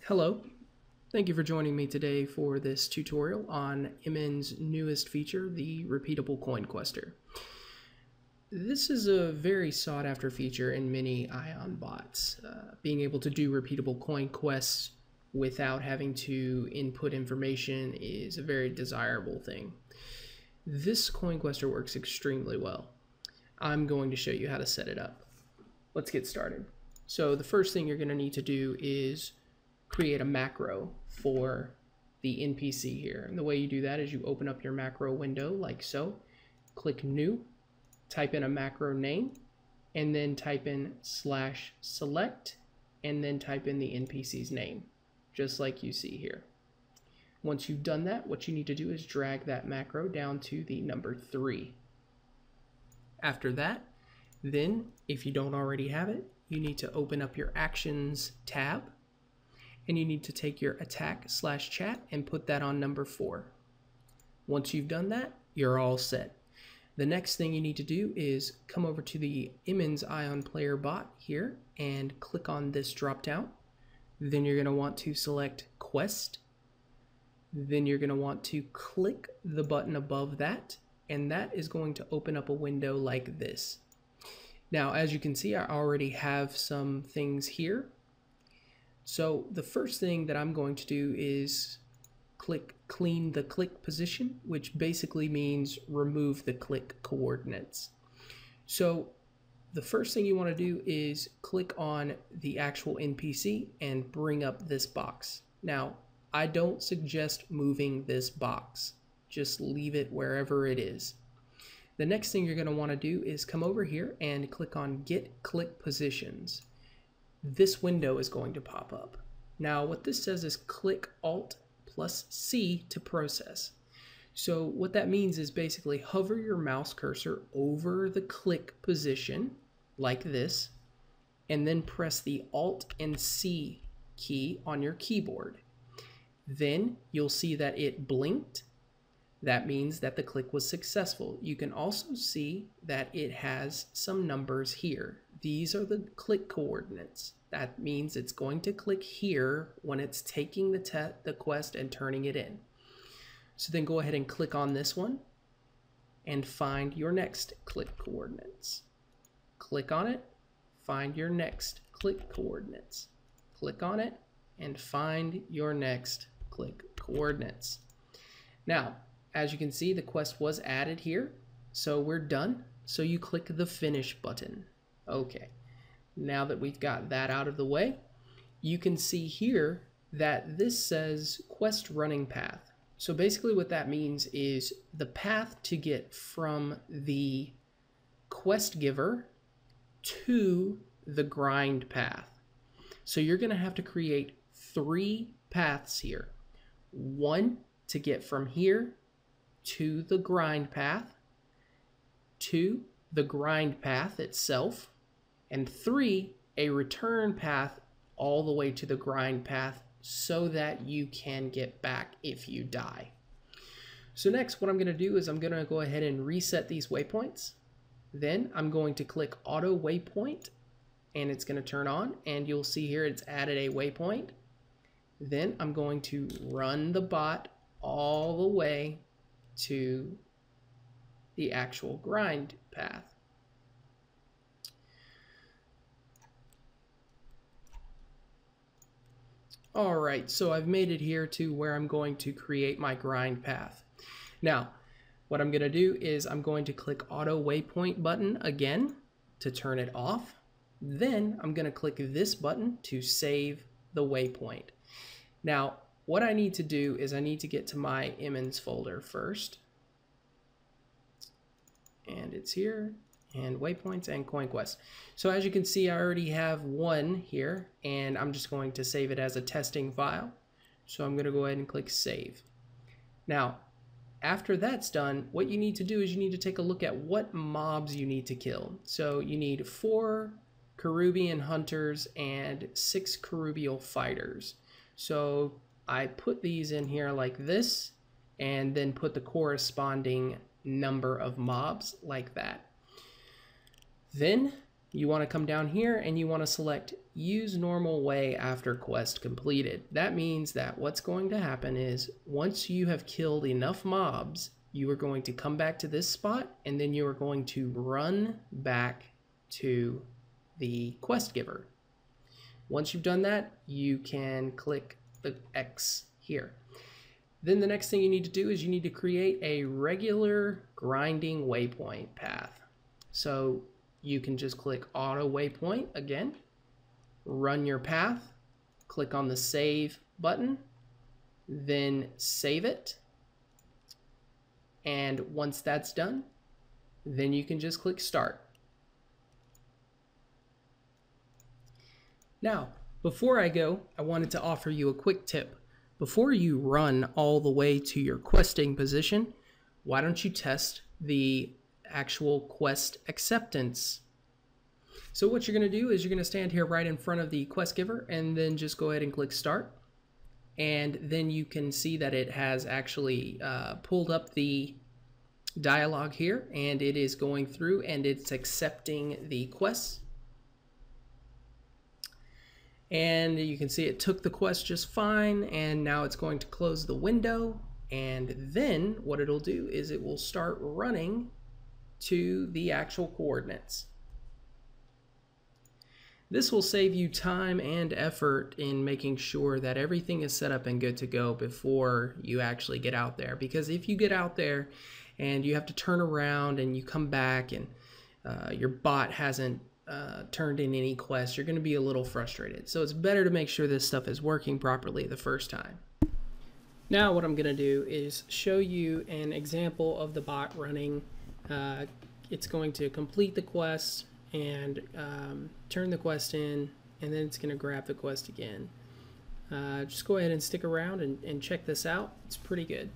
Hello, thank you for joining me today for this tutorial on Immons' newest feature, the repeatable coin quester. This is a very sought after feature in many Aion bots. Being able to do repeatable coin quests without having to input information is a very desirable thing. This coin quester works extremely well. I'm going to show you how to set it up. Let's get started. So the first thing you're going to need to do is create a macro for the NPC here. And the way you do that is you open up your macro window like so, click new, type in a macro name, and then type in /select, and then type in the NPC's name, just like you see here. Once you've done that, what you need to do is drag that macro down to the number 3. After that, then, if you don't already have it, you need to open up your Actions tab, and you need to take your attack/chat and put that on number 4. Once you've done that, you're all set. The next thing you need to do is come over to the ImmonsAionPlayer bot here and click on this drop down. Then you're going to want to select Quest. Then you're going to want to click the button above that, and that is going to open up a window like this. Now, as you can see, I already have some things here. So the first thing that I'm going to do is clean the click position, which basically means remove the click coordinates. So the first thing you want to do is click on the actual NPC and bring up this box. Now, I don't suggest moving this box. Just leave it wherever it is. The next thing you're going to want to do is come over here and click on Get Click Positions. This window is going to pop up. Now what this says is click Alt+C to process. So what that means is basically hover your mouse cursor over the click position like this, and then press the Alt and C key on your keyboard. Then you'll see that it blinked. That means that the click was successful. You can also see that it has some numbers here. These are the click coordinates. That means it's going to click here when it's taking the quest and turning it in. So then go ahead and click on this one and find your next click coordinates. Click on it, find your next click coordinates. Click on it and find your next click coordinates. Now, as you can see, the quest was added here, so we're done. So you click the finish button. Okay, now that we've got that out of the way, you can see here that this says quest running path. So basically what that means is the path to get from the quest giver to the grind path. So you're going to have to create 3 paths here. 1 to get from here to the grind path, 2 the grind path itself, and 3 a return path all the way to the grind path so that you can get back if you die. So next what I'm going to do is I'm going to go ahead and reset these waypoints. Then I'm going to click auto waypoint and it's going to turn on, and you'll see here it's added a waypoint. Then I'm going to run the bot all the way to the actual grind path. Alright, so I've made it here to where I'm going to create my grind path. Now, what I'm going to do is I'm going to click auto waypoint button again to turn it off. Then I'm going to click this button to save the waypoint. Now, what I need to do is I need to get to my Immons folder first. And it's here, and waypoints and coin quest. So as you can see, I already have one here, and I'm just going to save it as a testing file. So I'm going to go ahead and click save. Now, after that's done, what you need to do is you need to take a look at what mobs you need to kill. So you need 4 Cherubian hunters and 6 Cherubial fighters. So I put these in here like this, and then put the corresponding number of mobs like that. Then you want to come down here and you want to select use normal way after quest completed. That means that what's going to happen is once you have killed enough mobs, you are going to come back to this spot and then you are going to run back to the quest giver. Once you've done that, you can click the X here. Then the next thing you need to do is you need to create a regular grinding waypoint path. So you can just click auto waypoint again, run your path, click on the save button, then save it. And once that's done, then you can just click start. Now, before I go, I wanted to offer you a quick tip. Before you run all the way to your questing position, why don't you test the actual quest acceptance? So what you're going to do is you're going to stand here right in front of the quest giver and then just go ahead and click start. And then you can see that it has actually pulled up the dialog here, and it is going through and it's accepting the quests. And you can see it took the quest just fine, and now it's going to close the window, and then what it'll do is it will start running to the actual coordinates. This will save you time and effort in making sure that everything is set up and good to go before you actually get out there, because if you get out there and you have to turn around and you come back and your bot hasn't turned in any quests, you're going to be a little frustrated. So it's better to make sure this stuff is working properly the first time. Now what I'm going to do is show you an example of the bot running. It's going to complete the quest and turn the quest in, and then it's going to grab the quest again. Just go ahead and stick around and check this out. It's pretty good.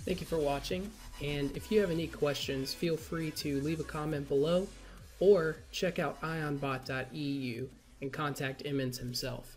Thank you for watching, and if you have any questions, feel free to leave a comment below or check out ionbot.eu and contact Immons himself.